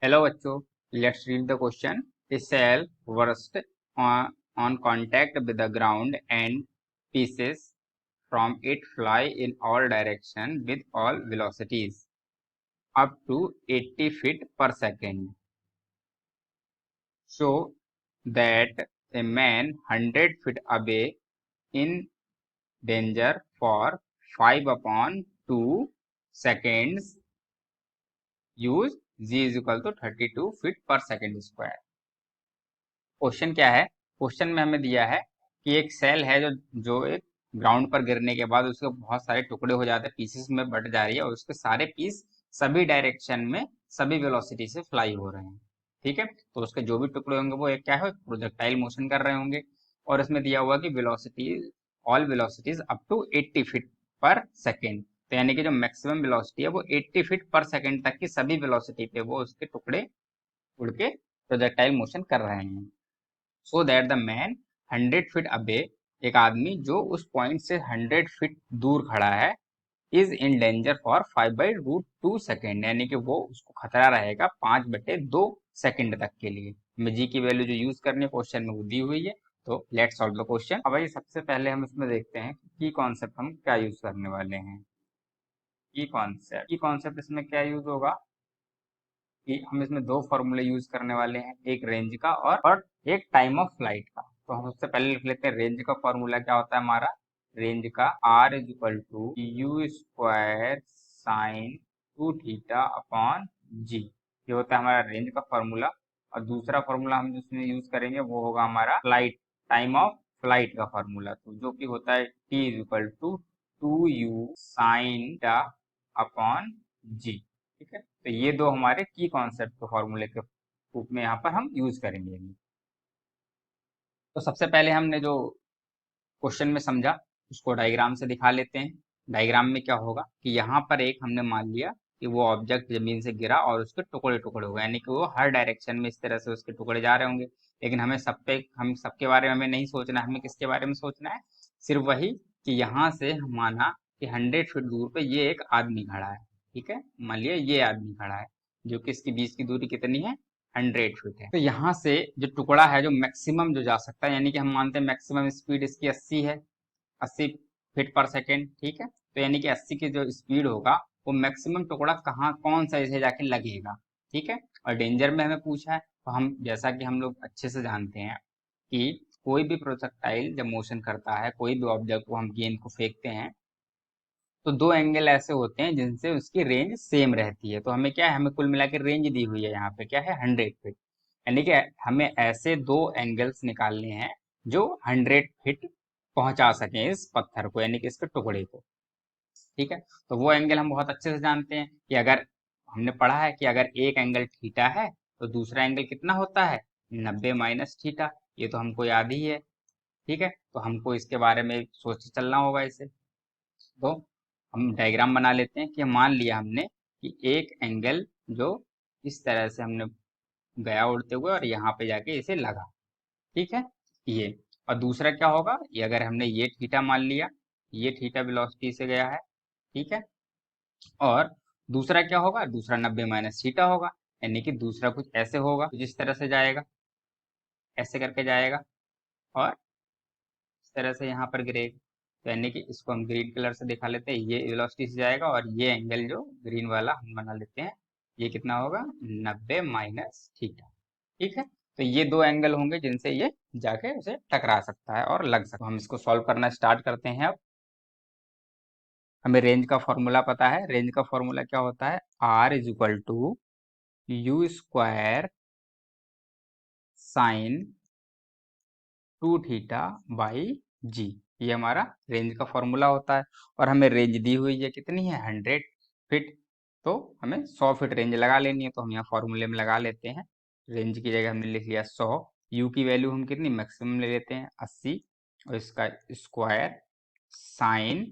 Hello बच्चों, let's read the question. A cell burst on contact with the ground and pieces from it fly in all directions with all velocities up to 80 feet per second. Show that a man 100 feet away in danger for 5 upon 2 seconds use g is equal to 32 feet per second square. Question क्या है? Question में हमें दिया है कि एक cell है जो जो एक ग्राउंड पर गिरने के बाद उसके बहुत सारे टुकड़े हो जाते हैं, पीसेस में बट जा रही है और उसके सारे पीस सभी डायरेक्शन में सभी वेलोसिटी से फ्लाई हो रहे हैं। ठीक है, तो उसके जो भी टुकड़े होंगे वो एक क्या है, प्रोजेक्टाइल मोशन कर रहे होंगे। और इसमें दिया हुआ कि velocity all velocities up to 80 feet per second, तो यानी कि जो मैक्सिमम वेलोसिटी है वो 80 फीट पर सेकेंड तक की सभी वेलोसिटी पे वो उसके टुकड़े उड़ के प्रोजेक्टाइल मोशन कर रहे हैं। So that the man 100 feet अबे, एक आदमी जो उस पॉइंट से 100 फीट दूर खड़ा है, is in danger for 5/√2 second, यानी कि वो उसको खतरा रहेगा 5/2 सेकेंड तक के लिए। हमें जी की वैल्यू जो यूज करनी है क्वेश्चन में वो दी हुई है। तो लेट्स सॉल्व द क्वेश्चन। अब भाई सबसे पहले हम इसमें देखते हैं की कॉन्सेप्ट हम क्या यूज करने वाले हैं। की कॉन्सेप्ट इसमें क्या यूज होगा कि हम इसमें दो फॉर्मूले यूज करने वाले हैं, एक रेंज का और एक टाइम ऑफ फ्लाइट का। तो हम सबसे पहले लिख लेते हैं रेंज का फॉर्मूला क्या होता है हमारा। रेंज का R is equal to u square sine 2 theta upon g, ये होता है हमारा रेंज का फॉर्मूला। और दूसरा फॉर्मूला हम जिसमें यूज करेंगे वो होगा हमारा फ्लाइट टाइम ऑफ फ्लाइट का फॉर्मूला, तो जो कि होता है T is equal to 2u sine upon g. ठीक है, तो ये दो हमारे की कॉन्सेप्ट के फॉर्मूले के रूप में यहाँ पर हम यूज करेंगे। तो सबसे पहले हमने जो क्वेश्चन में समझा उसको डायग्राम से दिखा लेते हैं। डायग्राम में क्या होगा कि यहाँ पर एक हमने मान लिया कि वो ऑब्जेक्ट जमीन से गिरा और उसके टुकड़े टुकड़े हो गए, यानी कि वो हर डायरेक्शन में इस तरह से उसके टुकड़े जा रहे होंगे। लेकिन हम सबके बारे में हमें नहीं सोचना है, हमें किसके बारे में सोचना है, सिर्फ वही कि यहाँ से हम माना कि 100 फीट दूर पे ये एक आदमी खड़ा है। ठीक है, मान लिया ये आदमी खड़ा है जो कि इसके बीच की दूरी कितनी है, 100 फीट है। तो यहाँ से जो टुकड़ा है जो मैक्सिमम जो जा सकता है, यानी कि हम मानते हैं मैक्सिमम स्पीड इसकी 80 है, 80 फीट पर सेकेंड। ठीक है, तो यानी कि 80 की जो स्पीड होगा वो मैक्सिमम टुकड़ा कहाँ कौन सा इसे जाके लगेगा। ठीक है, और डेंजर में हमें पूछा है, तो हम जैसा कि हम लोग अच्छे से जानते हैं कि कोई भी प्रोजेक्टाइल जब मोशन करता है, कोई भी ऑब्जेक्ट को हम गेंद को फेंकते हैं, तो दो एंगल ऐसे होते हैं जिनसे उसकी रेंज सेम रहती है। तो हमें क्या है, हमें कुल मिला के रेंज दी हुई है यहाँ पे क्या है, 100 फीट, यानी कि हमें ऐसे दो एंगल्स निकालने हैं जो 100 फीट पहुंचा सकें इस पत्थर को, यानी कि इसके टुकड़े को। ठीक है, तो वो एंगल हम बहुत अच्छे से जानते हैं कि अगर हमने पढ़ा है कि अगर एक एंगल थीटा है तो दूसरा एंगल कितना होता है, 90 - थीटा। ये तो हमको याद ही है। ठीक है, तो हमको इसके बारे में सोच के चलना होगा इसे। तो हम डायग्राम बना लेते हैं कि मान लिया हमने कि एक एंगल जो इस तरह से हमने गया उड़ते हुए और यहाँ पे जाके इसे लगा। ठीक है, ये और दूसरा क्या होगा, ये अगर हमने ये थीटा मान लिया, ये थीटा वेलोसिटी से गया है। ठीक है, और दूसरा क्या होगा, दूसरा 90 - थीटा होगा, यानी कि दूसरा कुछ ऐसे होगा, कुछ इस तरह से जाएगा, ऐसे करके जाएगा और इस तरह से यहाँ पर गिरेगा। तो यानी कि इसको हम ग्रीन कलर से दिखा लेते हैं, ये वेलोसिटी से जाएगा और ये एंगल जो ग्रीन वाला हम बना लेते हैं, ये कितना होगा, 90 - थीटा। ठीक है, तो ये दो एंगल होंगे जिनसे ये जाके उसे टकरा सकता है और लग सकता है। हम इसको सॉल्व करना स्टार्ट करते हैं। अब हमें रेंज का फॉर्मूला पता है, रेंज का फॉर्मूला क्या होता है, R is equal to u square sine 2 theta by g, ये हमारा रेंज का फॉर्मूला होता है। और हमें रेंज दी हुई है कितनी है, 100 फीट, तो हमें 100 फीट रेंज लगा लेनी है। तो हम यहाँ फॉर्मूले में लगा लेते हैं, रेंज की जगह हमने लिख लिया 100, यू की वैल्यू हम कितनी मैक्सिमम ले लेते हैं 80, और इसका स्क्वायर साइन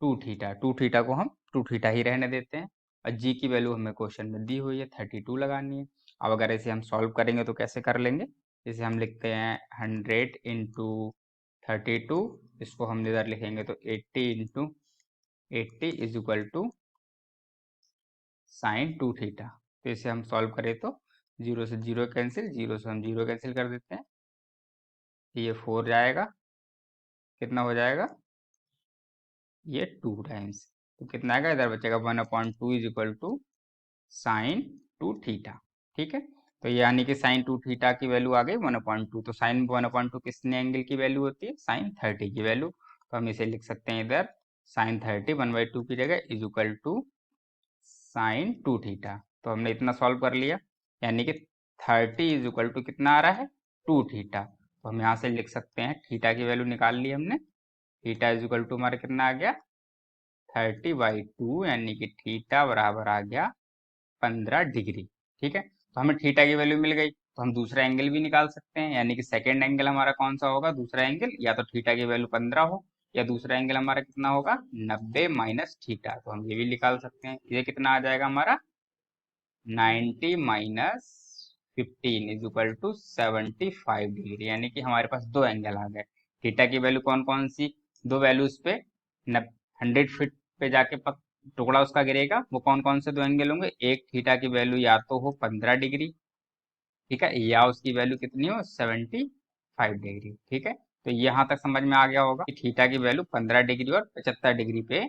2 थीटा, 2 थीटा को हम 2 थीटा ही रहने देते हैं। और जी की वैल्यू हमें क्वेश्चन में दी हुई है 32 लगानी है। अब अगर इसे हम सॉल्व करेंगे तो कैसे कर लेंगे, इसे हम लिखते हैं 100 × 32, इसको हम इधर लिखेंगे तो 80 × 80 is equal to sine 2 theta. तो इसे हम सॉल्व करें तो 0 से 0 कैंसिल, 0 से हम 0 कैंसिल कर देते हैं, ये 4 जाएगा, कितना हो जाएगा, ये 2 टाइम्स, तो कितना आएगा, इधर बचेगा 1/2 is equal to sine 2 theta. ठीक है, तो यानी कि साइन 2 थीटा की वैल्यू आ गई 1/2। तो साइन 1/2 किसने एंगल की वैल्यू होती है, साइन 30 की वैल्यू। तो हम इसे लिख सकते हैं इधर साइन 30 1/2 की जगह is equal to sine 2 theta. तो हमने इतना सॉल्व कर लिया, यानी कि 30 इज इक्वल टू कितना आ रहा है, 2 थीटा। तो हम यहाँ से लिख सकते हैं, थीटा की वैल्यू निकाल ली हमने, थीटा इज इक्वल टू हमारा कितना आ गया, 30/2, यानी कि थीटा बराबर आ गया 15 डिग्री। ठीक है, तो हमें थीटा की वैल्यू मिल गई, तो हम दूसरा एंगल भी निकाल सकते हैं, यानी कि सेकेंड एंगल हमारा कौन सा होगा, दूसरा एंगल, या तो थीटा की वैल्यू 15 हो, या दूसरा एंगल हमारा कितना होगा, 90 माइनस थीटा। तो हम ये भी निकाल सकते हैं, ये कितना आ जाएगा हमारा, 90 minus 15 is equal to 75 degree, यानी कि हमारे पास दो एंगल आ गए। थीटा की वैल्यू कौन कौन सी, दो वैल्यूज पे 100 फीट पे जाके टुकड़ा उसका गिरेगा, वो कौन कौन से दो एंगल होंगे, एक थीटा की वैल्यू या तो हो 15 डिग्री, ठीक है, या उसकी वैल्यू कितनी हो 75 डिग्री। ठीक है, तो यहाँ तक समझ में आ गया होगा कि थीटा की वैल्यू 15 डिग्री और 75 डिग्री पे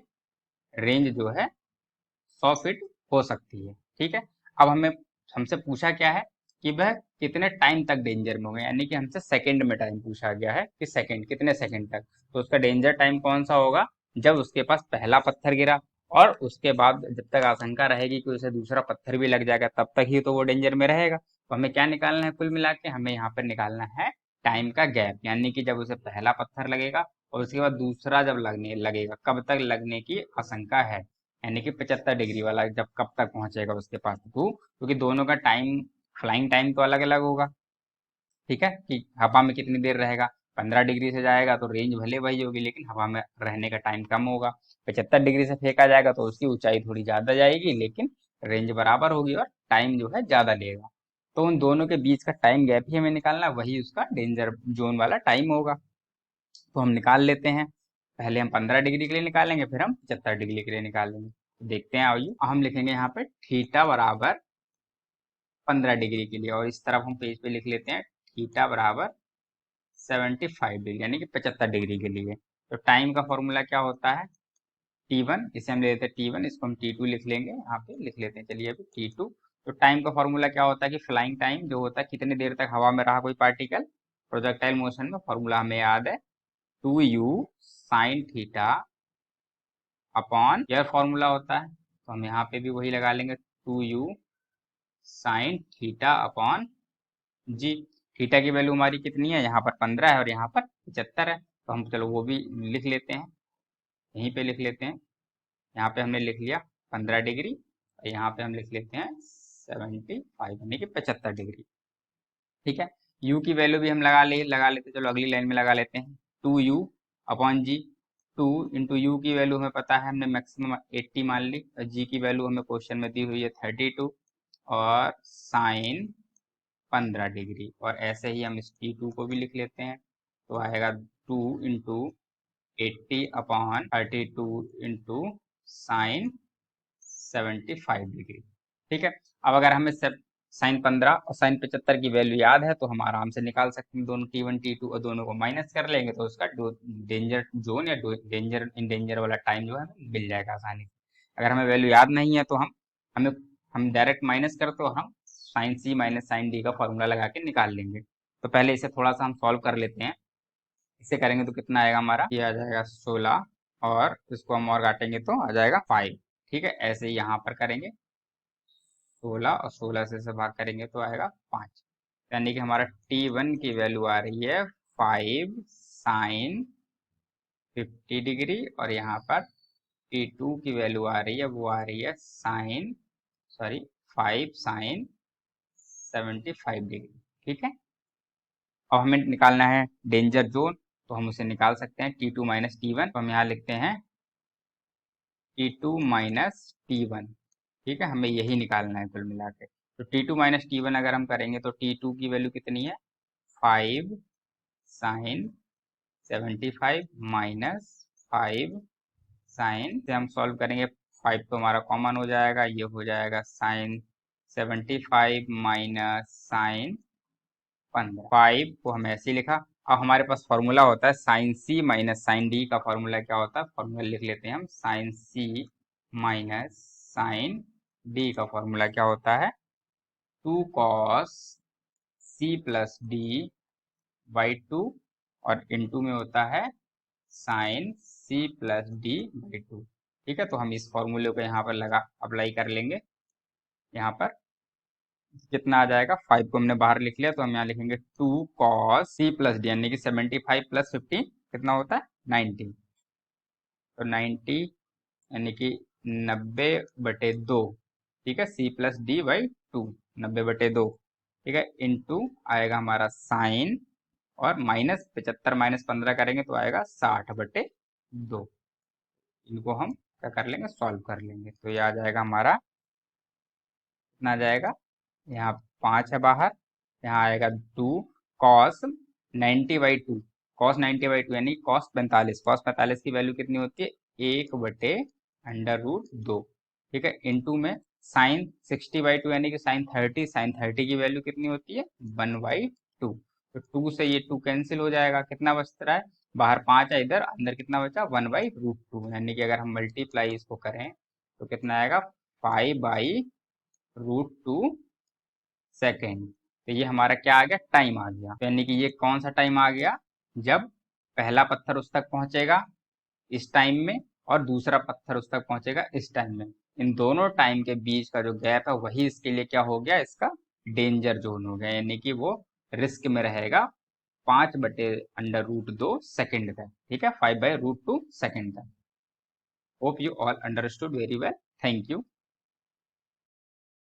रेंज जो है 100 फीट हो सकती है। ठीक है, अब हमें हमसे पूछा क्या है कि वह कितने टाइम तक डेंजर में होगा, यानी कि हमसे सेकंड में टाइम पूछा गया है कि सेकंड, कितने सेकंड तक। तो उसका डेंजर टाइम कौन सा होगा, जब उसके पास पहला पत्थर गिरा और उसके बाद जब तक आशंका रहेगी कि उसे दूसरा पत्थर भी लग जाएगा, तब तक ही तो वो डेंजर में रहेगा। तो हमें क्या निकालना है, कुल मिला के हमें यहाँ पर निकालना है टाइम का गैप, यानी कि जब उसे पहला पत्थर लगेगा और उसके बाद दूसरा जब लगने लगेगा, कब तक लगने की आशंका है, यानी कि 75 डिग्री वाला जब कब तक पहुंचेगा उसके पास धूप, क्योंकि दोनों का टाइम, फ्लाइंग टाइम तो अलग अलग होगा। ठीक है, कि हवा में कितनी देर रहेगा, 15 डिग्री से जाएगा तो रेंज भले वही होगी, लेकिन हवा में रहने का टाइम कम होगा। 75 डिग्री से फेंका जाएगा तो उसकी ऊंचाई थोड़ी ज्यादा जाएगी, लेकिन रेंज बराबर होगी और टाइम जो है ज्यादा लेगा। तो उन दोनों के बीच का टाइम गैप ही हमें निकालना है, वही उसका डेंजर जोन वाला टाइम होगा। तो हम निकाल लेते हैं, पहले हम 15 डिग्री के लिए निकालेंगे, फिर हम 75 डिग्री के लिए निकालेंगे। तो देखते हैं, आइए हम लिखेंगे यहाँ पे थीटा बराबर 15 डिग्री के लिए, और इस तरफ हम पेज पे लिख लेते हैं थीटा बराबर 75 डिग्री, यानी कि 75 डिग्री के लिए। तो टाइम का फॉर्मूला क्या होता है, T1, इसे हम ले लेते हैं T1, इसको हम T2 लिख लेंगे, यहाँ पे लिख लेते हैं, चलिए अभी T2। तो टाइम का फॉर्मूला क्या होता है कि फ्लाइंग टाइम जो होता है, कितनी देर तक हवा में रहा कोई पार्टिकल प्रोजेक्टाइल मोशन में, फॉर्मूला हमें याद है 2u साइन थीटा अपॉन, यह फॉर्मूला होता है, तो हम यहाँ पे भी वही लगा लेंगे 2u साइन थीटा अपॉन जी। थीटा की वैल्यू हमारी कितनी है, यहाँ पर 15 है और यहाँ पर 75 है, तो हम चलो वो भी लिख लेते हैं, यहीं पे लिख लेते हैं। यहाँ पे हमने लिख लिया 15 डिग्री, और यहाँ पे हम लिख लेते हैं 75 यानी कि 75 डिग्री। ठीक है, u की वैल्यू भी हम लगा लेते, चलो अगली लाइन में लगा लेते हैं 2u upon g. 2 into u की वैल्यू हमें पता है, हमने मैक्सिमम 80 मान ली, और जी की वैल्यू हमें क्वेश्चन में दी हुई है 32, और साइन 15 डिग्री, और ऐसे ही हम इस T2 को भी लिख लेते हैं, तो आएगा 2 into 80 upon 32 into sine 75 degree. ठीक है, अब अगर हमें साइन 15 और साइन 75 की वैल्यू याद है, तो हम आराम से निकाल सकते हैं, दोनों T1 T2 और दोनों को माइनस कर लेंगे, तो उसका डेंजर जोन या डेंजर इन डेंजर वाला टाइम जो है हमें मिल जाएगा आसानी से। अगर हमें वैल्यू याद नहीं है तो हमें हम डायरेक्ट माइनस करते हो, हम sine C minus sine D का फॉर्मूला लगा के निकाल लेंगे। तो पहले इसे थोड़ा सा हम सॉल्व कर लेते हैं, इसे करेंगे तो कितना आएगा हमारा, ये आ जाएगा 16, और इसको हम और काटेंगे तो आ जाएगा 5। ठीक है, ऐसे ही यहाँ पर करेंगे, 16 और 16 से भाग करेंगे तो आएगा 5, यानी कि हमारा T1 की वैल्यू आ रही है 5 साइन 50 डिग्री, और यहाँ पर T2 की वैल्यू आ रही है, वो आ रही है साइन, सॉरी 5 साइन 75 डिग्री। ठीक है, अब हमें निकालना है डेंजर जोन, तो हम उसे निकाल सकते हैं T2 माइनस T1, तो हम यहाँ लिखते हैं T2 माइनस T1। ठीक है, हमें यही निकालना है कुल मिला के। तो T2 माइनस T1 अगर हम करेंगे तो T2 की वैल्यू कितनी है, 5 साइन 75 माइनस 5 साइन, से हम सॉल्व करेंगे, 5 तो हमारा कॉमन हो जाएगा, ये हो जाएगा साइन 75 माइनस साइन 15। 5 को हम ऐसे ही लिखा। अब हमारे पास फॉर्मूला होता है sine C minus sine D का फॉर्मूला क्या होता है, फॉर्मूला लिख लेते हैं हम। Sine C minus sine D का फॉर्मूला क्या होता है, 2 cos C plus D by 2, और इनटू में होता है sine C plus D by 2। ठीक है, तो हम इस फॉर्मूले को यहाँ पर लगा अप्लाई कर लेंगे। यहाँ पर कितना आ जाएगा, 5 को हमने बाहर लिख लिया, तो हम यहाँ लिखेंगे 2 कॉस सी प्लस डी, यानी कि 75 प्लस 15 कितना होता है, 90। तो 90 यानी कि 90/2। ठीक है, सी प्लस डी बाई 2, 90/2। ठीक है, इनटू आएगा हमारा साइन, और माइनस 75 माइनस 15 करेंगे तो आएगा 60/2। इनको हम क्या कर लेंगे, सॉल्व कर लेंगे। तो ये आ जाएगा हमारा, कितना आ जाएगा, यहाँ 5 है बाहर, यहाँ आएगा 2 कॉस 90/2। कॉस 90/2 यानी कॉस 45। कॉस 45 की वैल्यू कितनी होती है, 1/√2। ठीक है, इनटू में साइन 60/2 यानी कि साइन 30। साइन 30 की वैल्यू कितनी होती है, 1/2। तो 2 से ये 2 कैंसिल हो जाएगा, कितना बच रहा है, बाहर 5 है, इधर अंदर कितना बचा, 1/√2। यानी कि अगर हम मल्टीप्लाई इसको करें तो कितना आएगा, 5/√2 सेकेंड। तो ये हमारा क्या आ गया, टाइम आ गया। तो यानी कि ये कौन सा टाइम आ गया, जब पहला पत्थर उस तक पहुंचेगा इस टाइम में, और दूसरा पत्थर उस तक पहुंचेगा इस टाइम में। इन दोनों टाइम के बीच का जो गैप है वही इसके लिए क्या हो गया, इसका डेंजर जोन हो गया, यानी कि वो रिस्क में रहेगा 5/√2 सेकेंड का। ठीक है, 5/√2 सेकेंड का। Hope you all understood very well. Thank you.